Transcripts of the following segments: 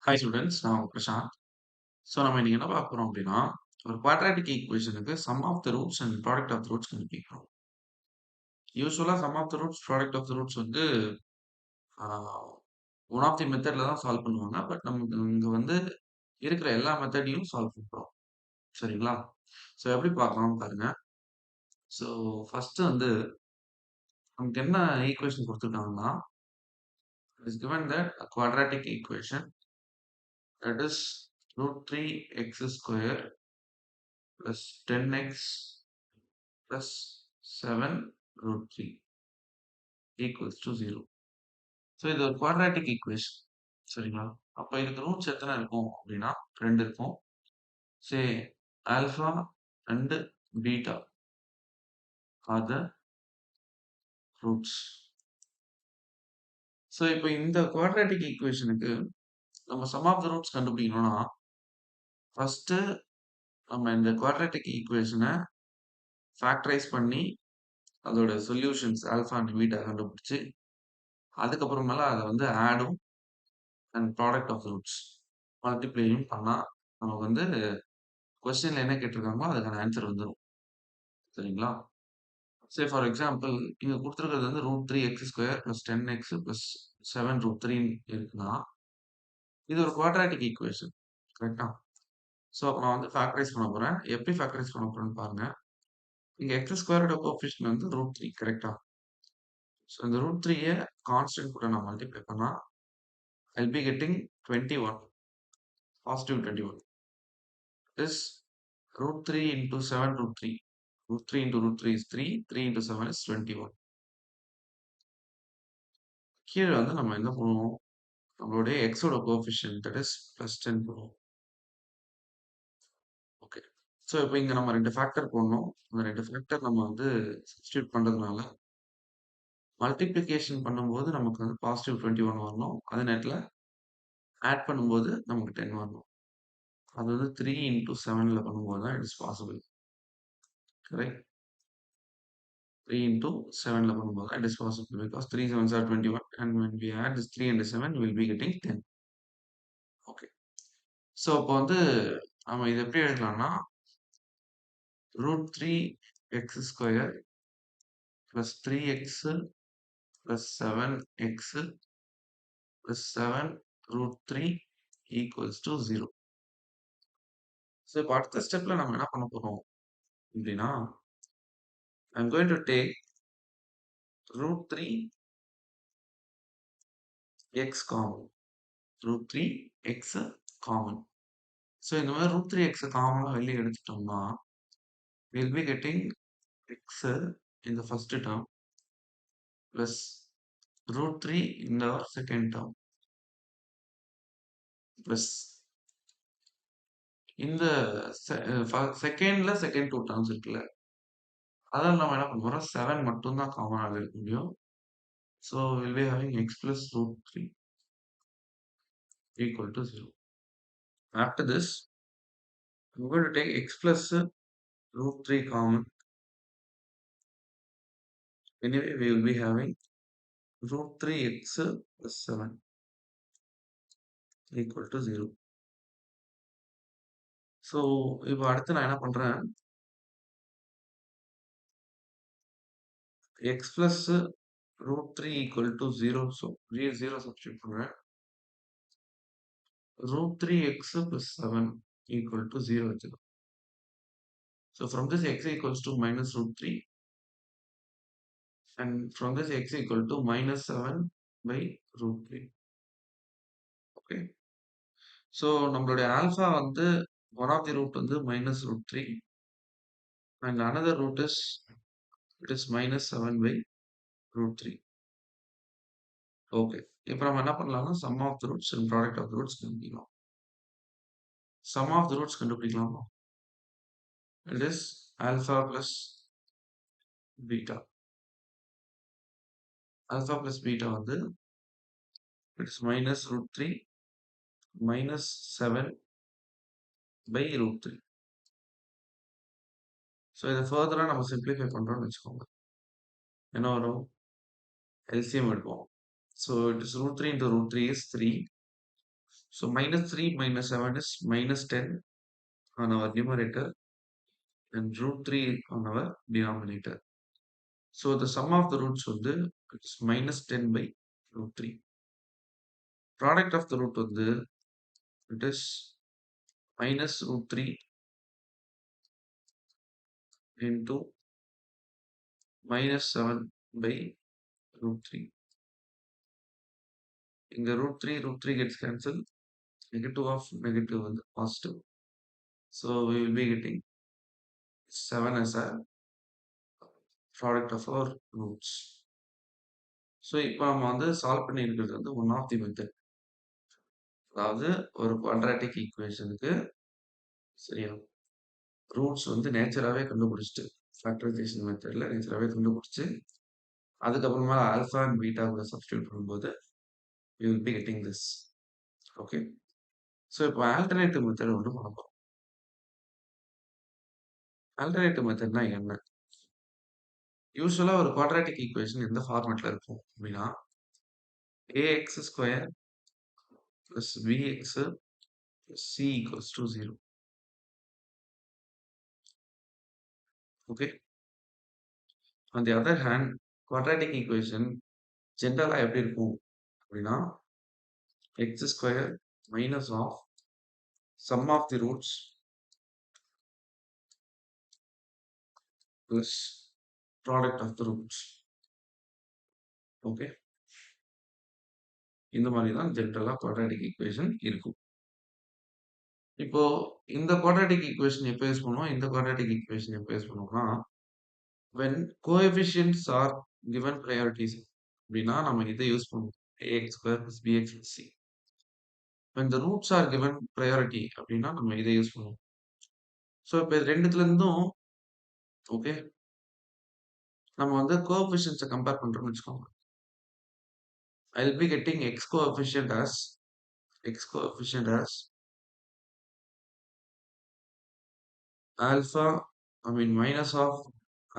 Hi students, நான் உங்க Prashanth. So நம்ம இன்னைக்கு என்ன பார்க்க போறோம் அப்படின்னா, ஒரு குவாட்ராட்டிக் ஈக்குவேஷனுக்கு sum of the roots and product of the roots கண்டுபிடிக்கிறோம். யூசுவலா sum of the roots, product of the roots வந்து ஒன் ஆஃப் தி மெத்தட்ல தான் சால்வ் பண்ணுவாங்க. பட் நமக்கு இங்க வந்து இருக்கிற எல்லா மெத்தடையும் சால்வ் பண்றோம். சரிங்களா? ஸோ எப்படி பார்க்கலாம்னு பாருங்க. ஸோ ஃபர்ஸ்ட் வந்து நமக்கு என்ன ஈக்குவேஷன் கொடுத்துருக்காங்கன்னா, is given that a quadratic equation that is root 3x square plus 10x plus 7 root 3 equals to 0. So இது ஒரு குவாட்ராட்டிக் ஈக்குவேஷன். சரிங்களா? அப்ப இதுக்கு ரூட்ஸ் எத்தனை இருக்கும் அப்படின்னா 2 இருக்கும். Say alpha and beta are the roots. So இப்போ இந்த குவாட்ராட்டிக் ஈக்குவேஷனுக்கு நம்ம சம் ஆஃப் த ரூட்ஸ் கண்டுபிடிக்கணும்னா ஃபர்ஸ்ட் நம்ம இந்த குவாட்ராட்டிக் ஈக்குவேஷனை ஃபேக்டரைஸ் பண்ணி அதோட சொல்யூஷன்ஸ் ஆல்பா அண்ட் பீட்டா கண்டுபிடிச்சு அதுக்கப்புறமேல அதை வந்து ஆடும் அண்ட் ப்ராடக்ட் ஆஃப் ரூட்ஸ் மல்டிப்ளையும் பண்ணா நமக்கு வந்து கொஸ்டின்ல என்ன கேட்டிருக்காங்களோ அதுக்கான ஆன்சர் வந்துடும். சரிங்களா? சே ஃபார் எக்ஸாம்பிள் இங்க கொடுத்துருக்கிறது வந்து ரூட் 3x² + 10x + 7 ரூட் 3 இருக்குன்னா இது ஒரு குவாட்ராட்டிக் ஈக்குவேஷன். கரெக்டா? ஸோ அப்போ நான் வந்து ஃபேக்டரைஸ் பண்ண போறேன். எப்படி ஃபேக்டரைஸ் பண்ண போறேன்னு பாருங்க. இங்க x² கோஎஃபிஷியன்ட் வந்து ரூட் 3. கரெக்டா? ஸோ இந்த ரூட் 3 கான்ஸ்டன்ட் கூட நான் மல்டிப்ளை பண்ணா I'll be getting 21, positive 21. This root 3 into 7 root 3. Root 3 into root 3 is 3. 3 into 7 is 21. கீழே வந்து நம்ம என்ன பண்ணுவோம், நம்மளுடைய எக்ஸோட கோஎஃபிஷியன்ட் தட் இஸ் +10 போடுவோம். ஓகே. ஸோ இப்போ இங்க நம்ம 2 ஃபேக்டர் போடணும். அந்த 2 ஃபேக்டர் நம்ம வந்து சப்ஸ்டிட்யூட் பண்றதுனால மல்டிப்ளிகேஷன் பண்ணும்போது நமக்கு வந்து பாசிட்டிவ் 21 வரணும். அதே நேரத்தில் ஆட் பண்ணும்போது நமக்கு 10 வரணும். அது வந்து 3 into 7ல பண்ணும்போது தான் it is possible. Correct? 3 into 7ல பண்ணும்போது it is possible because 3 7s are 21 and when we add this 3 and 7 we will be getting 10. Okay. So அப்போ வந்து நம்ம இதை எப்படி எழுதலாம்னா root 3x² plus 3x plus 7x plus 7 root 3 equals to 0. So இப்போ அடுத்த ஸ்டெப்ல நம்ம என்ன பண்ண போறோம் அப்படின்னா I'm going to take root 3x common. root 3x common. So இந்த மாதிரி root 3x காமனாக வெளியே எடுத்துட்டோம்னா we'll be getting x in the first term plus root 3 in the second term plus இந்த செகண்ட்ல செகண்ட் 2 டேர்ம்ஸ் இருக்குல்ல அதான் நம்ம என்ன பண்ண போறோம் 7 மட்டும் தான் காமனாக இருக்க முடியும். So we'll be having x plus root 3 equal to 0. After this I'm going to take x plus root 3 common. Anyway we will be having root 3x plus 7 equal to 0. So இப்போ அடுத்து நான் என்ன பண்றேன் x plus root 3 equal to 0. So 0 substitute பண்றேன். root 3x plus 7 equal to 0 வச்சுக்கோ. So from this x equals to minus root 3 and from this x equal to minus 7 by root 3. Okay. So நம்மளுடைய alpha வந்து one of the root வந்து minus root 3 and another root is it is minus 7 by root 3. Okay. இப்போ நம்ம என்ன பண்ணலாம்னா sum of the roots and product of the roots கண்டுபிடிக்கலாம். sum of the roots கண்டுபிடிக்கலாமா? It is alpha plus beta. Alpha plus beta வந்து it is minus root 3 minus 7 by root 3. So இதை ஃபர்தராக நம்ம simplify பண்ணுறோம்னு வச்சுக்கோங்க. என்ன வரும்? எல்சிஎம் எடுப்போம். So it is root 3 into root 3 is 3 So -3 minus 7 is -10 on our numerator and √3 on our denominator. So the sum of the roots வந்து it's -10 by √3. Product of the root வந்து it is -√3 into -7 by √3. இங்க √3 gets cancelled. Negative of negative வந்து positive. So we will be getting 7 as a product of our roots. So இப்போ நம்ம வந்து solve பண்ணி இருக்கிறது வந்து ஒன் ஆஃப் தி மெத்தட். அதாவது ஒரு குவாட்ராட்டிக் ஈக்குவேஷனுக்கு சரியா ரூட்ஸ் வந்து நேச்சராகவே கண்டுபிடிச்சிட்டு ஃபேக்டரைசேஷன் மெத்தடில் நேச்சராகவே கண்டுபிடிச்சி அதுக்கப்புறமா ஆல்ஃபா அண்ட் பீட்டா கூட சப்ஸ்டியூட் பண்ணும்போது you will be getting this. Okay, so இப்போ ஆல்டர்னேட்டிவ் மெத்தட் வந்து பார்ப்போம். ஆல்டர்னேட்டிவ் மெத்தட்னா என்ன? யூஸ்வலாக ஒரு குவாட்ராட்டிக் ஈக்குவேஷன் எந்த ஃபார்மேட்டில் இருக்கும் அப்படின்னா AX square plus BX plus C equals to 0. Okay, on the other hand quadratic equation ஜென்ரலாக எப்படி இருக்கும் அப்படின்னா X square minus of sum of the roots plus product of the roots. Okay, இந்த மாதிரி தான் ஜென்ரலாக குவாட்ராட்டிக் ஈக்குவேஷன் இருக்கும். இப்போ இந்த குவாட்ராட்டிக் ஈக்குவேஷன் எப்போ யூஸ் பண்ணுவோம், இந்த குவாட்ராட்டிக் ஈக்குவேஷன் எப்போ யூஸ் பண்ணுவோம்னா when coefficients are given priorities அப்படின்னா நம்ம இதை யூஸ் பண்ணுவோம் ax square plus bx plus c. when the roots are given priority அப்படின்னா நம்ம இதை யூஸ் பண்ணுவோம். ஸோ இப்போ ரெண்டுத்துல இருந்தும் ஓகே நம்ம வந்து கோஎஃபிஷியன்ட்ஸை கம்பேர் பண்றோம்னு வச்சுக்கோங்க. I will be getting x coefficient as alpha, I mean minus of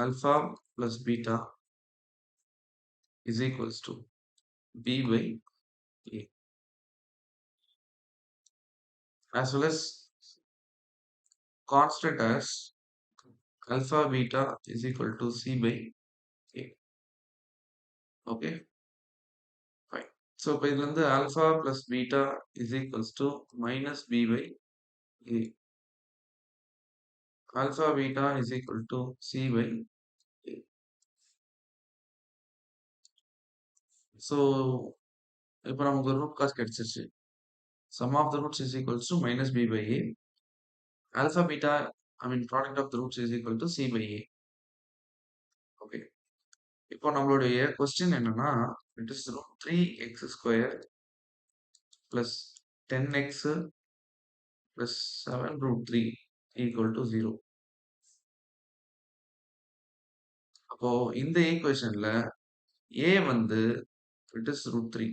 alpha plus beta is equals to b by a, as well as constant as alpha beta is equal to c by a. Okay, fine. So இப்போ இதுல இருந்து alpha plus beta is equals to minus b by a. Alpha beta is equal to c by a. So இப்போ நமக்கு ஒரு root cause கிடைச்சிருச்சு. Sum of the roots is equals to minus b by a. Alpha beta, I mean product of the roots is equal to c by a. Okay, இப்போ நம்மளுடைய question என்னன்னா it is root 3x square plus 10x plus 7 root 3 equal to 0. அப்போ இந்த ஈக்குவேஷன்ல a வந்து it is root 3,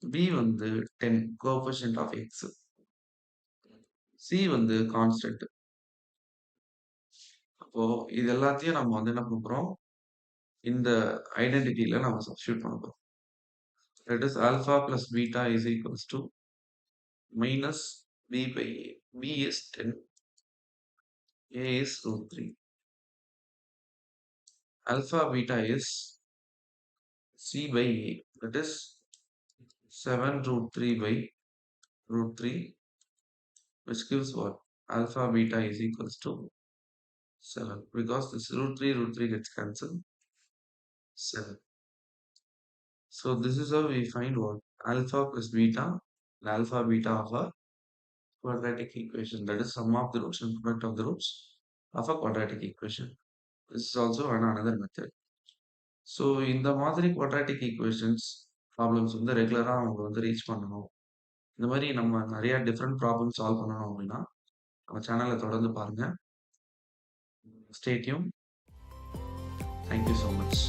b வந்து 10 coefficient of x, c வந்து constant. அப்போ இது எல்லாத்தையும் நம்ம வந்து என்ன பண்றோம், இந்த ஐடென்டிட்டியில நம்ம சப்ஸ்டியூட் பண்ண போறோம். That is alpha plus beta is equals to minus b by a. b is 10, a is root 3. Alpha beta is c by a, that is 7 root 3 by root 3, which gives what? Alpha beta is equals to 7, because this root 3 gets cancelled, 7. So this is how we find what? Alpha plus beta, and alpha beta of a quadratic equation, that is sum of the roots and product of the roots of a quadratic equation. This is also another method. So இந்த மாதிரி quadratic equations problems வந்து ரெகுலராக அவங்க வந்து reach பண்ணணும். இந்த மாதிரி நம்ம நிறைய டிஃப்ரெண்ட் ப்ராப்ளம் சால்வ் பண்ணணும் அப்படின்னா நம்ம சேனலை தொடர்ந்து பாருங்கள். Stay tune. Thank you so much.